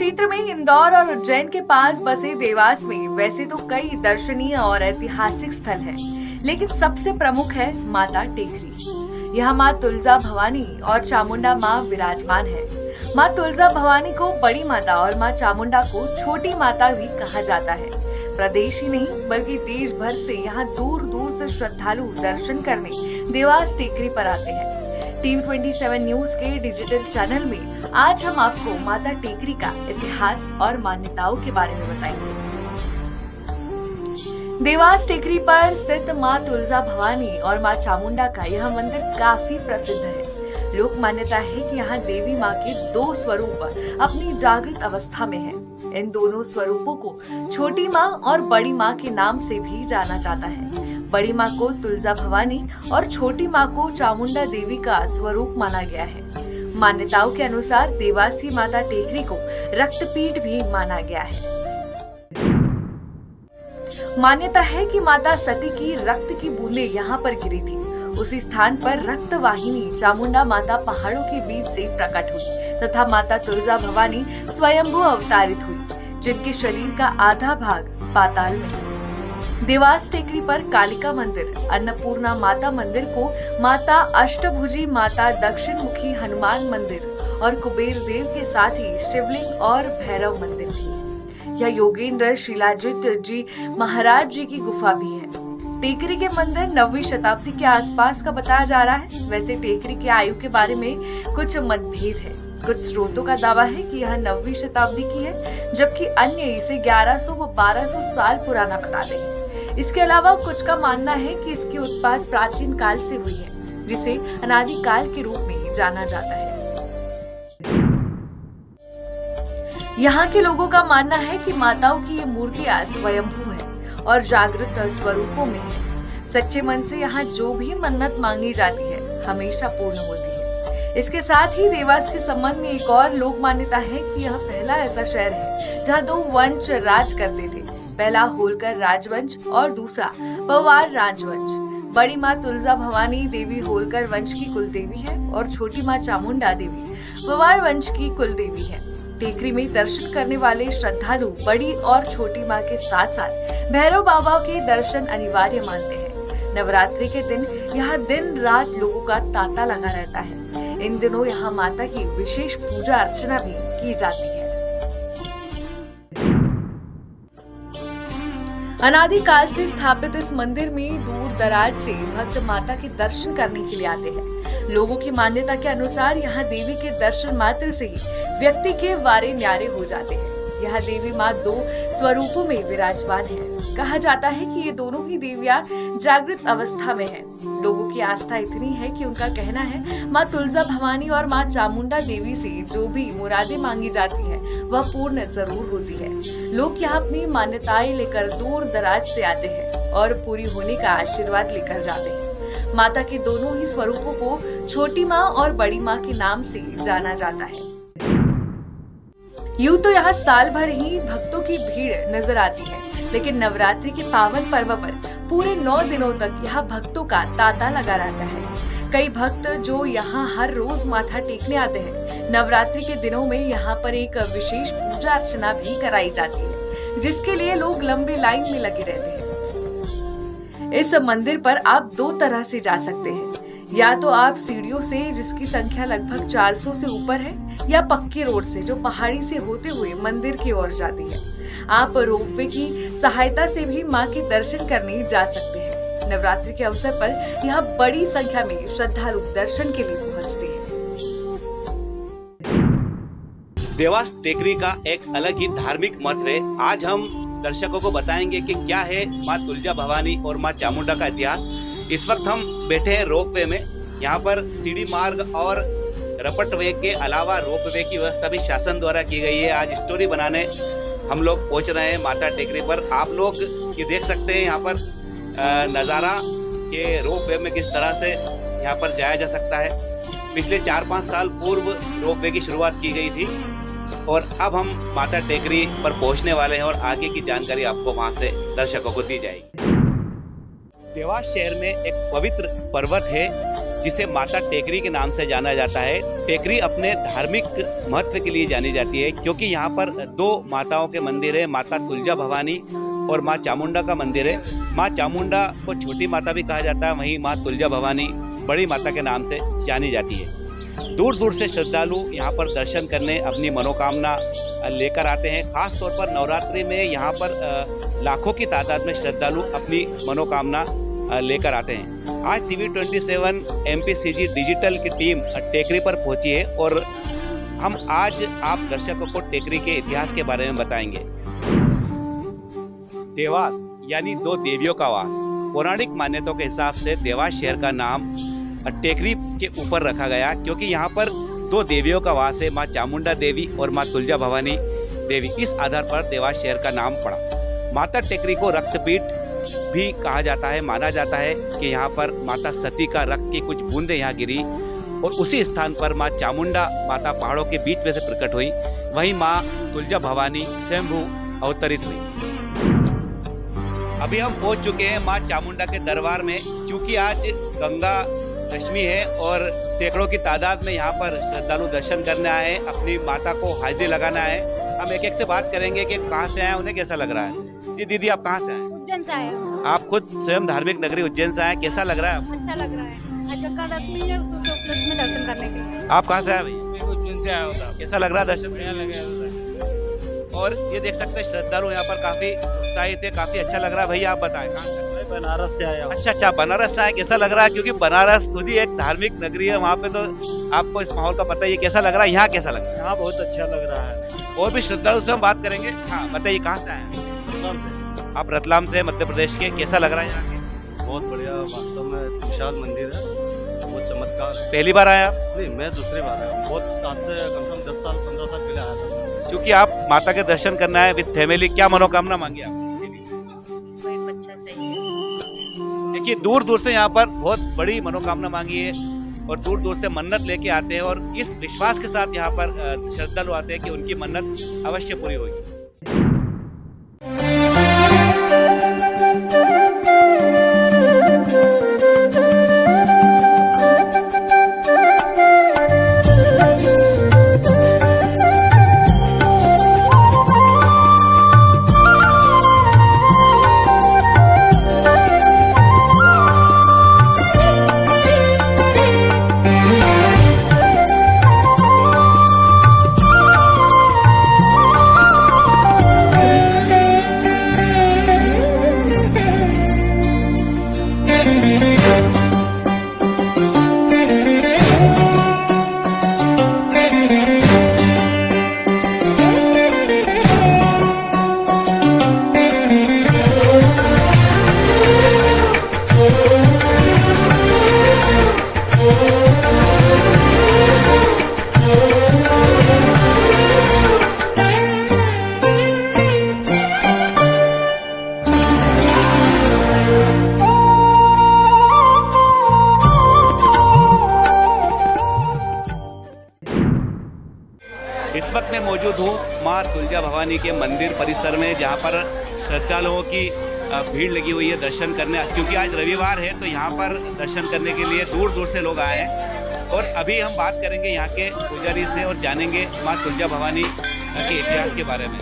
क्षेत्र में इंदौर और उज्जैन के पास बसे देवास में वैसे तो कई दर्शनीय और ऐतिहासिक स्थल हैं, लेकिन सबसे प्रमुख है माता टेकरी। यहाँ माँ तुलजा भवानी और चामुंडा माँ विराजमान है। माँ तुलजा भवानी को बड़ी माता और माँ चामुंडा को छोटी माता भी कहा जाता है। प्रदेश ही नहीं बल्कि देश भर से यहाँ दूर दूर से श्रद्धालु दर्शन करने देवास टेकरी पर आते हैं। टीवी 27 न्यूज के डिजिटल चैनल में आज हम आपको माता टेकरी का इतिहास और मान्यताओं के बारे में बताएंगे। देवास टेकरी पर स्थित माँ तुलजा भवानी और माँ चामुंडा का यह मंदिर काफी प्रसिद्ध है। लोक मान्यता है कि यहाँ देवी माँ के दो स्वरूप अपनी जागृत अवस्था में हैं। इन दोनों स्वरूपों को छोटी माँ और बड़ी माँ के नाम से भी जाना जाता है। बड़ी माँ को तुलजा भवानी और छोटी माँ को चामुंडा देवी का स्वरूप माना गया है। मान्यताओं के अनुसार देवासी माता टेकरी को रक्तपीठ भी माना गया है। मान्यता है कि माता सती की रक्त की बूंदें यहाँ पर गिरी थी। उसी स्थान पर रक्त वाहिनी चामुंडा माता पहाड़ों के बीच से प्रकट हुई तथा माता तुलजा भवानी स्वयंभू अवतारित हुई, जिनके शरीर का आधा भाग पाताल में है। देवास टेकरी पर कालिका मंदिर, अन्नपूर्णा माता मंदिर को माता अष्टभुजी माता, दक्षिण मुखी हनुमान मंदिर और कुबेर देव के साथ ही शिवलिंग और भैरव मंदिर भी है। यह योगेंद्र शिलाजित जी महाराज जी की गुफा भी है। टेकरी के मंदिर 9वीं शताब्दी के आसपास का बताया जा रहा है। वैसे टेकरी की आयु के बारे में कुछ मतभेद है। कुछ स्रोतों का दावा है कि यह 9वीं शताब्दी की है, जबकि अन्य इसे 1100 व 1200 साल पुराना बताते हैं। इसके अलावा कुछ का मानना है कि इसकी उत्पाद प्राचीन काल से हुई है, जिसे अनादि काल के रूप में जाना जाता है। यहाँ के लोगों का मानना है कि माताओं की ये मूर्तियां स्वयंभू है और जागृत स्वरूपों में है। सच्चे मन से यहाँ जो भी मन्नत मांगी जाती है हमेशा पूर्ण होती है। इसके साथ ही देवास के संबंध में एक और लोक मान्यता है कि यह पहला ऐसा शहर है जहाँ दो वंश राज करते थे। पहला होलकर राजवंश और दूसरा पवार राजवंश। बड़ी माँ तुलजा भवानी देवी होलकर वंश की कुलदेवी है और छोटी माँ चामुंडा देवी पवार वंश की कुलदेवी है। टेकरी में दर्शन करने वाले श्रद्धालु बड़ी और छोटी माँ के साथ साथ भैरव बाबा के दर्शन अनिवार्य मानते हैं। नवरात्रि के दिन यहाँ दिन रात लोगों का तांता लगा रहता है। इन दिनों यहाँ माता की विशेष पूजा अर्चना भी की जाती है। अनादि काल से स्थापित इस मंदिर में दूर दराज से भक्त माता के दर्शन करने के लिए आते हैं। लोगों की मान्यता के अनुसार यहाँ देवी के दर्शन मात्र से ही व्यक्ति के वारे न्यारे हो जाते हैं। यहाँ देवी माँ दो स्वरूपों में विराजमान है। कहा जाता है कि ये दोनों ही देवियाँ जागृत अवस्था में हैं। लोगों की आस्था इतनी है कि उनका कहना है माँ तुलजा भवानी और माँ चामुंडा देवी से जो भी मुरादें मांगी जाती है वह पूर्ण जरूर होती है। लोग यहाँ अपनी मान्यताएं लेकर दूर दराज से आते हैं और पूरी होने का आशीर्वाद लेकर जाते हैं। माता के दोनों ही स्वरूपों को छोटी माँ और बड़ी माँ के नाम से जाना जाता है। यूं तो यहाँ साल भर ही भक्तों की भीड़ नजर आती है, लेकिन नवरात्रि के पावन पर्व पर पूरे 9 दिनों तक यहाँ भक्तों का तांता लगा रहता है। कई भक्त जो यहाँ हर रोज माथा टेकने आते हैं। नवरात्रि के दिनों में यहाँ पर एक विशेष पूजा अर्चना भी कराई जाती है, जिसके लिए लोग लंबी लाइन में लगे रहते हैं। इस मंदिर पर आप 2 तरह से जा सकते हैं। या तो आप सीढ़ियों से, जिसकी संख्या लगभग 400 से ऊपर है, या पक्की रोड से जो पहाड़ी से होते हुए मंदिर की ओर जाती है। आप रोपवे की सहायता से भी मां के दर्शन करने जा सकते हैं। नवरात्रि के अवसर पर यहाँ बड़ी संख्या में श्रद्धालु दर्शन के लिए पहुँचते हैं। देवास टेकरी का एक अलग ही धार्मिक महत्व है। आज हम दर्शकों को बताएंगे कि क्या है माँ तुलजा भवानी और माँ चामुंडा का इतिहास। इस वक्त हम बैठे हैं रोपवे में। यहाँ पर सीढ़ी मार्ग और रपटवे के अलावा रोपवे की व्यवस्था भी शासन द्वारा की गई है। आज स्टोरी बनाने हम लोग पहुँच रहे हैं माता टेकरी पर। आप लोग ये देख सकते हैं यहाँ पर नज़ारा के रोपवे में किस तरह से यहाँ पर जाया जा सकता है। पिछले 4-5 साल पूर्व रोपवे की शुरुआत की गई थी और अब हम माता टेकरी पर पहुँचने वाले हैं और आगे की जानकारी आपको वहाँ से दर्शकों को दी जाएगी। देवास शहर में एक पवित्र पर्वत है जिसे माता टेकरी के नाम से जाना जाता है। टेकरी अपने धार्मिक महत्व के लिए जानी जाती है क्योंकि यहाँ पर दो माताओं के मंदिर है, माता तुलजा भवानी और माँ चामुंडा का मंदिर है। माँ चामुंडा को छोटी माता भी कहा जाता है, वहीं माँ तुलजा भवानी बड़ी माता के नाम से जानी जाती है। दूर दूर से श्रद्धालु यहाँ पर दर्शन करने अपनी मनोकामना लेकर आते हैं। खास तौर पर नवरात्रि में यहाँ पर लाखों की तादाद में श्रद्धालु अपनी मनोकामना लेकर आते हैं। आज TV27 MPCG डिजिटल की टीम टेकरी पर पहुंची है और हम आज आप दर्शकों को टेकरी के इतिहास के बारे में बताएंगे। देवास यानी दो देवियों का वास। पौराणिक मान्यताओं के हिसाब से देवास शहर का नाम टेकरी के ऊपर रखा गया क्योंकि यहाँ पर दो देवियों का वास है, माँ चामुंडा देवी और माँ तुलजा भवानी देवी। इस आधार पर देवास शहर का नाम पड़ा। माता टेकरी को रक्तपीठ भी कहा जाता है। माना जाता है कि यहाँ पर माता सती का रक्त की कुछ बूंदें यहाँ गिरी और उसी स्थान पर माँ चामुंडा माता पहाड़ों के बीच में से प्रकट हुई। वहीं माँ तुलजा भवानी स्वयंभू अवतरित हुई। अभी हम पहुंच चुके हैं माँ चामुंडा के दरबार में। क्योंकि आज गंगा दशमी है और सैकड़ों की तादाद में यहाँ पर श्रद्धालु दर्शन करने आए हैं, अपनी माता को हाजिरी लगाना है। हम एक एक से बात करेंगे कि कहाँ से आए, उन्हें कैसा लग रहा है। जी दीदी, आप कहाँ से आए? उज्जैन से आए। आप खुद स्वयं धार्मिक नगरी उज्जैन से आए, कैसा लग रहा है? अच्छा लग रहा है। आज गंगा दशमी है, उसके उपलक्ष्य में दर्शन करने के लिए। आप कहाँ से आए भैया? मैं उज्जैन से आया होता। कैसा लग रहा है दर्शन? बढ़िया लगे। और ये देख सकते हैं श्रद्धालु यहाँ पर काफी उत्साहित है, काफी अच्छा लग रहा है। भैया आप बताएं कहाँ से? मैं बनारस से आया हूँ। अच्छा, बनारस से आए, कैसा लग रहा है? क्योंकि बनारस खुद ही एक धार्मिक नगरी है, वहाँ पे तो आपको इस माहौल का पता ही है। कैसा लग रहा है? यहाँ कैसा लग रहा यहाँ बहुत अच्छा लग रहा है। है? और भी श्रद्धालु से हम बात करेंगे। हाँ बताइए, कहाँ से आए हैं? रतलाम से। आप रतलाम से, मध्य प्रदेश के। कैसा लग रहा है यहाँ के? बहुत बढ़िया, वास्तव में विशाल मंदिर है, बहुत चमत्कार है। पहली बार आया आप? नहीं, मैं दूसरी बार आया हूँ। बहुत आज से कम से कम 10 साल 15 साल पहले आया था। क्योंकि आप माता के दर्शन करना है विद फैमिली, क्या मनोकामना मांगी आप? बच्चा चाहिए। देखिए, दूर दूर से यहाँ पर बहुत बड़ी मनोकामना मांगी है और दूर दूर से मन्नत लेके आते हैं और इस विश्वास के साथ यहाँ पर श्रद्धालु आते हैं कि उनकी मन्नत अवश्य पूरी होगी। इस वक्त मैं मौजूद हूँ माँ तुलजा भवानी के मंदिर परिसर में, जहाँ पर श्रद्धालुओं की भीड़ लगी हुई है दर्शन करने। क्योंकि आज रविवार है तो यहाँ पर दर्शन करने के लिए दूर दूर से लोग आए हैं। और अभी हम बात करेंगे यहाँ के पुजारी से और जानेंगे माँ तुलजा भवानी के इतिहास के बारे में।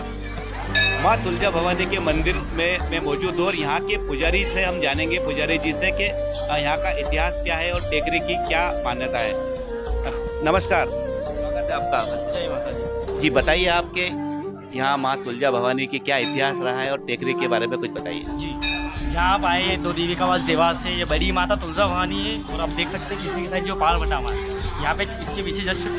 माँ तुलजा भवानी के मंदिर में मैं मौजूद हूँ और यहाँ के पुजारी से हम जानेंगे, पुजारी जी से, कि यहाँ का इतिहास क्या है और टेकरी की क्या मान्यता है। नमस्कार, स्वागत है आपका। जय माता दी। जी बताइए, आपके यहाँ माँ तुलजा भवानी की क्या इतिहास रहा है और टेकरी के बारे में कुछ बताइए। जी, यहाँ आप आए हैं, दो देवी का वास देवास से। ये बड़ी माता तुलजा भवानी है और आप देख सकते हैं किसी के साथ जो पार बटा हुआ है। यहाँ पे इसके पीछे जस्ट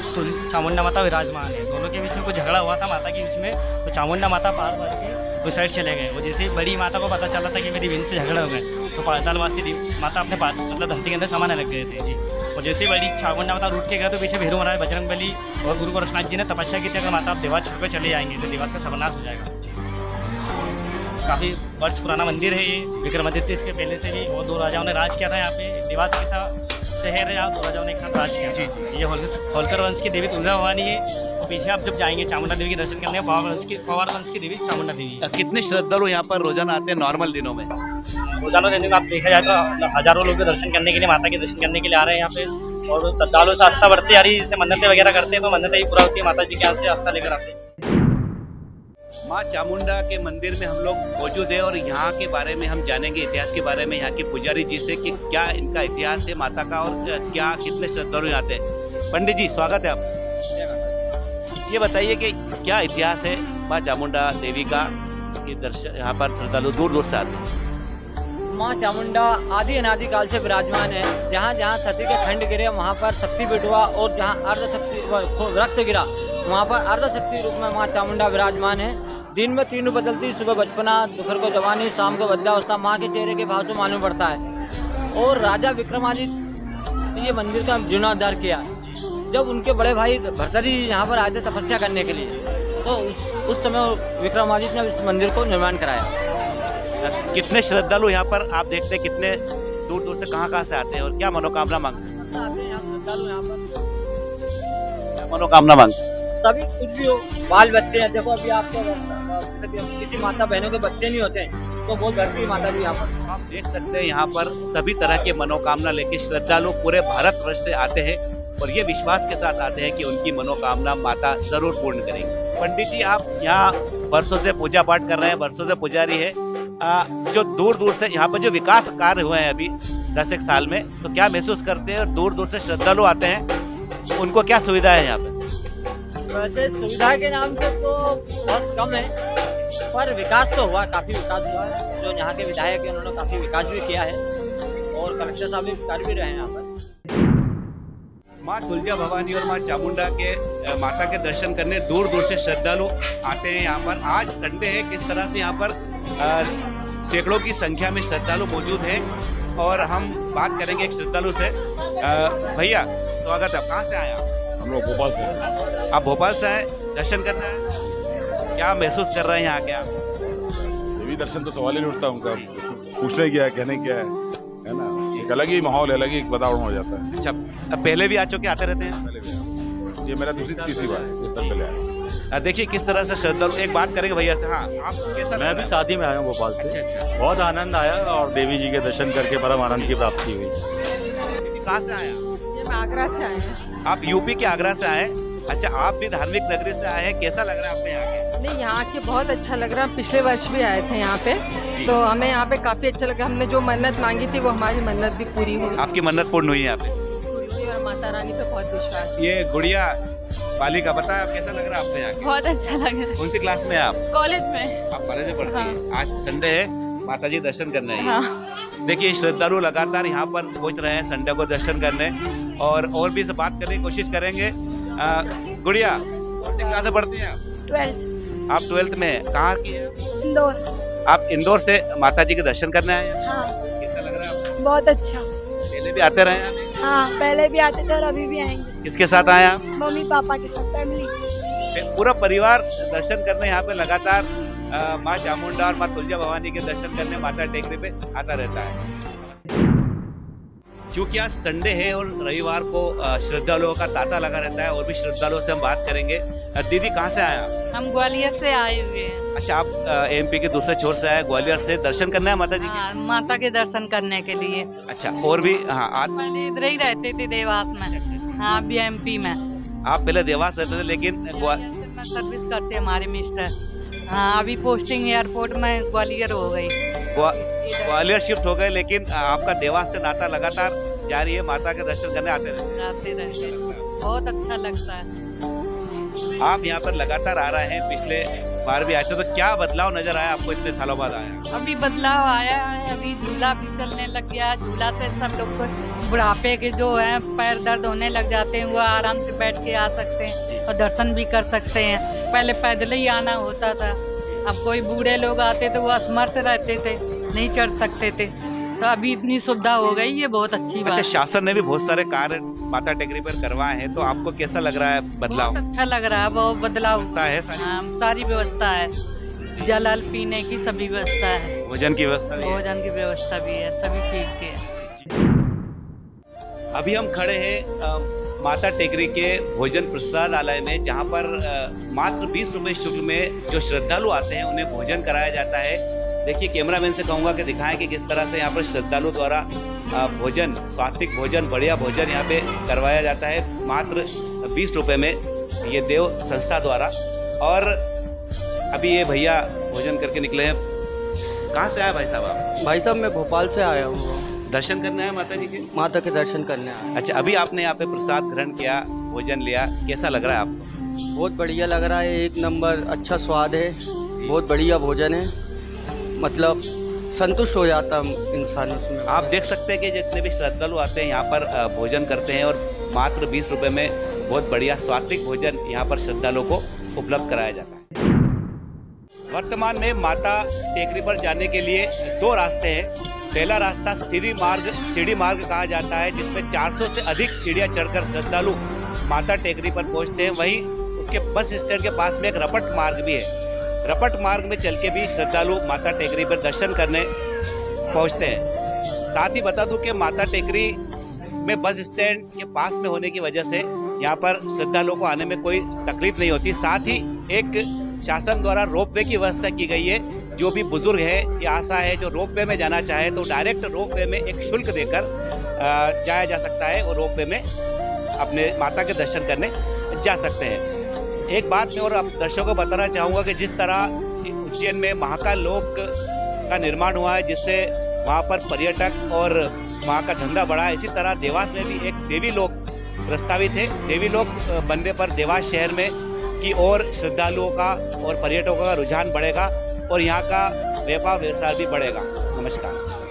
चामुंडा माता विराजमान है। दोनों के बीच में कुछ झगड़ा हुआ था माता के बीच में, तो चामुंडा माता पार बढ़ के उस साइड चले गए। वो जैसे बड़ी माता को पता चला था कि मेरी बहन से झगड़ा हो गए, तो पातालवासी माता अपने मतलब धरती के अंदर समाने लग गए थे। जी, और जैसे बड़ी चामुंडा माता रूठ के गए तो पीछे भैरव महाराज, बजरंगबली और गुरु गोरखनाथ जी ने तपस्या की थी, अगर माता आप देवास छोड़कर चले जाएंगे तो देवास का सर्वनाश हो जाएगा। जी, काफ़ी वर्ष पुराना मंदिर है ये। विक्रमादित्य इसके पहले से भी और दो राजाओं ने राज किया था यहाँ पे। देवास के साथ शहर है, यहाँ दो राजाओं ने एक साथ राज किया। जी, ये होलकर वंश की देवी तुलजा भवानी है। और पीछे आप जब जाएंगे चामुंडा देवी के दर्शन करने, पवार वंश की देवी चामुंडा देवी। कितने श्रद्धालु यहाँ पर रोजाना आते हैं नॉर्मल दिनों में? रोजाना दिन आप देखा जाए तो हजारों लोग दर्शन करने के लिए, माता के दर्शन करने के लिए आ रहे हैं यहाँ पे। और श्रद्धालुओं से आस्था बढ़ती आ रही है, जैसे मन्नतें वगैरह करते हैं तो मन्नतें ही पूरा होती है, माता जी के यहाँ से आस्था लेकर आते हैं। माँ चामुंडा के मंदिर में हम लोग मौजूद है और यहाँ के बारे में हम जानेंगे, इतिहास के बारे में यहाँ के पुजारी जी से कि क्या इनका इतिहास है माता का और क्या कितने श्रद्धालु आते हैं। पंडित जी स्वागत है आप। ये बताइए कि क्या इतिहास है माँ चामुंडा देवी का कि दर्शन यहाँ पर श्रद्धालु दूर दूर से आते हैं। माँ चामुंडा आदि अनादि काल से विराजमान है। जहाँ जहाँ सती के खंड गिरे वहाँ पर शक्तिपीठ हुआ, और जहाँ अर्धशक्ति रक्त गिरा वहाँ पर अर्धशक्ति रूप में माँ चामुंडा विराजमान है। दिन में 3 रूप बदलती, सुबह बचपना, दोपहर को जवानी, शाम को वृद्धावस्था। माँ के चेहरे के भाव से मालूम पड़ता है। और राजा विक्रमादित्य ने ये मंदिर का जीर्णोद्धार किया जब उनके बड़े भाई भर्तृहरि यहाँ पर आए थे तपस्या करने के लिए, तो उस समय विक्रमादित्य ने इस मंदिर को निर्माण कराया। कितने श्रद्धालु यहाँ पर आप देखते हैं, कितने दूर दूर से कहाँ से आते हैं और क्या मनोकामना मांगते हैं? आते हैं यहाँ श्रद्धालु, यहाँ पर क्या मनोकामना मांगते हैं? सभी कुछ भी हो, बाल बच्चे हैं। देखो अभी आपको किसी माता बहनों के बच्चे नहीं होते तो वो घर की माता जी यहाँ पर आप देख सकते हैं यहाँ पर सभी तरह के मनोकामना लेके श्रद्धालु पूरे भारतवर्ष से आते हैं और ये विश्वास के साथ आते हैं कि उनकी मनोकामना माता जरूर पूर्ण करेंगी। पंडित जी आप यहाँ वर्षों से पूजा पाठ कर रहे हैं, वर्षों से पुजारी है, जो दूर दूर से यहाँ पर जो विकास कार्य हुए हैं अभी 10 साल में, तो क्या महसूस करते हैं? और दूर दूर से श्रद्धालु आते हैं, उनको क्या सुविधा है यहाँ पे? वैसे सुविधा के नाम से तो बहुत कम है, पर विकास तो हुआ, काफी विकास हुआ है। जो यहाँ के विधायक हैं उन्होंने काफी विकास भी किया है और कलेक्टर साहब भी कर भी रहे हैं यहाँ पर। माँ तुलजा भवानी और माँ चामुंडा के माता के दर्शन करने दूर दूर से श्रद्धालु आते हैं यहाँ पर। आज संडे है, किस तरह से यहाँ पर सैकड़ों की संख्या में श्रद्धालु मौजूद हैं और हम बात करेंगे एक श्रद्धालु से। भैया स्वागत है, कहाँ से आए आप? हम लोग भोपाल से हैं। आप भोपाल से आए दर्शन करना है, क्या महसूस कर रहे हैं यहाँ के आप? देवी दर्शन तो सवाल ही नहीं उठता उनका, पूछने क्या है, कहने क्या है ना। एक अलग ही माहौल है, अलग ही वातावरण हो जाता है। अच्छा, पहले भी आ चुके आते रहते हैं? पहले भी आया। ये मेरा तीसरी बार है, ये सब पहले आया। देखिए किस तरह से श्रद्धालु, एक बात करेंगे भैया से। हाँ, आप कैसा? मैं भी शादी में आया हूँ भोपाल से। अच्छा, बहुत आनंद आया और देवी जी के दर्शन करके परम आनंद की प्राप्ति हुई। कहाँ से आए आप? ये मैं आगरा से आए हैं। आप यूपी के आगरा से आए? अच्छा, आप भी धार्मिक नगरी से आए हैं, कैसा लग रहा है आपने यहाँ के? नहीं, यहाँ के बहुत अच्छा लग रहा है। पिछले वर्ष भी आए थे यहाँ पे, तो हमें यहाँ पे काफी अच्छा लगा। हमने जो मन्नत मांगी थी वो हमारी मन्नत भी पूरी हुई। आपकी मन्नत पूर्ण हुई यहाँ पे? और माता रानी पे बहुत विश्वास है। ये गुड़िया बालिका, पता है कैसा लग रहा है आपको यहाँ के? बहुत अच्छा लग रहा है। कौन सी क्लास में है आप? कॉलेज में। आप कॉलेज में पढ़ती हैं? आज संडे है, माता जी दर्शन करने हैं। हाँ। देखिए श्रद्धालु लगातार यहाँ पर पहुँच रहे हैं संडे को दर्शन करने, और भी से बात करने की कोशिश करेंगे। गुड़िया कौन सी क्लास में पढ़ती हैं आप? 12th। आप 12th में, कहाँ की है? इंदौर। आप इंदौर से माता जी के दर्शन करने आए हैं? हाँ। कैसा लग रहा है आपको? बहुत अच्छा। पहले भी आते रहे हैं? हाँ, पहले भी आते थे और अभी भी आएंगे। किसके साथ आए आप? मम्मी पापा के साथ, फैमिली। पूरा परिवार दर्शन करने यहाँ पे लगातार माँ चामुंडा और माँ तुलजा भवानी के दर्शन करने माता टेकरी पे आता रहता है। क्योंकि आज संडे है और रविवार को श्रद्धालुओं का तांता लगा रहता है, और भी श्रद्धालुओं से हम बात करेंगे। दीदी कहाँ से आए आप? हम ग्वालियर से आए हुए हैं। अच्छा, आप एमपी के दूसरे छोर से आए, ग्वालियर से दर्शन करना है माता जी के? हाँ, माता के दर्शन करने के लिए। अच्छा, और भी? हाँ, आज पहले इधर ही रहते थे देवास में। हाँ, अभी एमपी में। आप पहले देवास रहते थे, लेकिन में सर्विस करते हमारे मिस्टर। हाँ, अभी पोस्टिंग एयरपोर्ट में ग्वालियर हो गई। ग्वालियर शिफ्ट हो गए, लेकिन आपका देवास से नाता लगातार जारी है, माता के दर्शन करने आते रहते? बहुत अच्छा लगता है। आप यहाँ पर लगातार आ रहे हैं, पिछले बार भी आए थे, तो क्या बदलाव नजर आया आपको इतने सालों बाद आया? अभी बदलाव आया है, अभी झूला भी चलने लग गया। झूला से सब लोग को बुढ़ापे के जो है पैर दर्द होने लग जाते हैं, वो आराम से बैठ के आ सकते हैं और दर्शन भी कर सकते हैं। पहले पैदल ही आना होता था, अब कोई बूढ़े लोग आते तो वो असमर्थ रहते थे, नहीं चढ़ सकते थे, तो अभी इतनी सुविधा हो गई, ये बहुत अच्छी बात। अच्छा, शासन ने भी बहुत सारे कार्य माता टेकरी पर करवाए हैं, तो आपको कैसा लग रहा है बदलाव? बहुत अच्छा लग रहा है, बहुत बदलाव है। हाँ, सारी व्यवस्था है, जल पीने की सभी व्यवस्था है, भोजन की व्यवस्था भी है। भोजन की व्यवस्था भी है, सभी चीज की है। अभी हम खड़े हैं माता टेकरी के भोजन प्रसादालय में, जहां पर मात्र 20 रुपए शुल्क में जो श्रद्धालु आते हैं उन्हें भोजन कराया जाता है। देखिए कैमरामैन से कहूँगा कि दिखाएं कि किस तरह से यहाँ पर श्रद्धालु द्वारा भोजन, सात्विक भोजन, बढ़िया भोजन यहाँ पे करवाया जाता है मात्र 20 रुपए में, ये देव संस्था द्वारा। और अभी ये भैया भोजन करके निकले हैं। कहाँ से आए भाई साहब आप? भाई साहब मैं भोपाल से आया हूँ, दर्शन करने आए माता जी के? माता के दर्शन करने आया। अच्छा, अभी आपने यहाँ पे प्रसाद ग्रहण किया, भोजन लिया, कैसा लग रहा है आपको? बहुत बढ़िया लग रहा है, एक नंबर अच्छा स्वाद है, बहुत बढ़िया भोजन है, मतलब संतुष्ट हो जाता इंसान उसमें। आप देख सकते हैं कि जितने भी श्रद्धालु आते हैं यहाँ पर भोजन करते हैं और मात्र 20 रुपए में बहुत बढ़िया सात्विक भोजन यहाँ पर श्रद्धालुओं को उपलब्ध कराया जाता है। वर्तमान में माता टेकरी पर जाने के लिए 2 रास्ते हैं। पहला रास्ता सीढ़ी मार्ग कहा जाता है, जिसमें 400 से अधिक सीढ़ियाँ चढ़कर श्रद्धालु माता टेकरी पर पहुँचते हैं। वहीं उसके बस स्टैंड के पास में एक रपट मार्ग भी है। रपट मार्ग में चल के भी श्रद्धालु माता टेकरी पर दर्शन करने पहुँचते हैं। साथ ही बता दूं कि माता टेकरी में बस स्टैंड के पास में होने की वजह से यहाँ पर श्रद्धालुओं को आने में कोई तकलीफ नहीं होती। साथ ही एक शासन द्वारा रोपवे की व्यवस्था की गई है। जो भी बुजुर्ग है या आशा है जो रोपवे में जाना चाहे तो डायरेक्ट रोपवे में एक शुल्क देकर जाया जा सकता है और रोपवे में अपने माता के दर्शन करने जा सकते हैं। एक बात मैं और आप दर्शकों को बताना चाहूँगा कि जिस तरह उज्जैन में महाकाल लोक का निर्माण हुआ है, जिससे वहाँ पर पर्यटक और वहाँ का धंधा बढ़ा है, इसी तरह देवास में भी एक देवी लोक प्रस्तावित है। देवी लोक बनने पर देवास शहर में की और श्रद्धालुओं का और पर्यटकों का रुझान बढ़ेगा और यहाँ का व्यापार व्यवसाय भी बढ़ेगा। नमस्कार।